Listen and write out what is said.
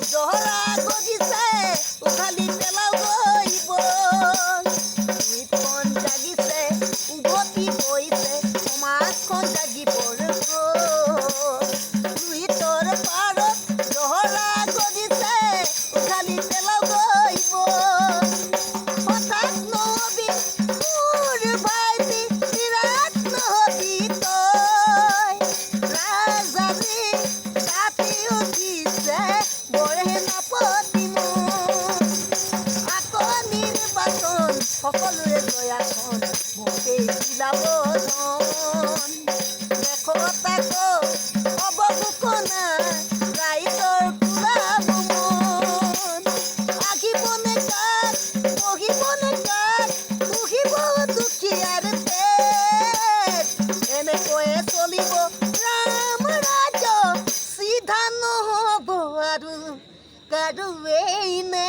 দহৰা গজিছে উঘালি পেলাও গৈ বল দুইখন জাগিছে উভতি বৈছে সমাজখন জাগিবৰ লুইতৰ পাৰত দহৰা গজিছে উঘালি পেলাও গৈ বল হঠাৎ নহবি মোৰ ভাইটি বিৰাট নহবি তই ৰাজানী ৰাতি উঠিছে বৰহে নাপতি মোৰ আকৌ নিৰ্বাচন সকলোৰে জয়াখন মোকেই বিলাব ধন দেখতাক হ'ব ঘোষণা ৰাইজৰ কোলাব মন আহিবনে কাক বহিবনে কাক পুহিব দুখীয়াৰ পেট এনেকৈয়ে চলিব ৰাম ৰাজ্য চিধা নহ'ব আৰু কাৰোৱেই নে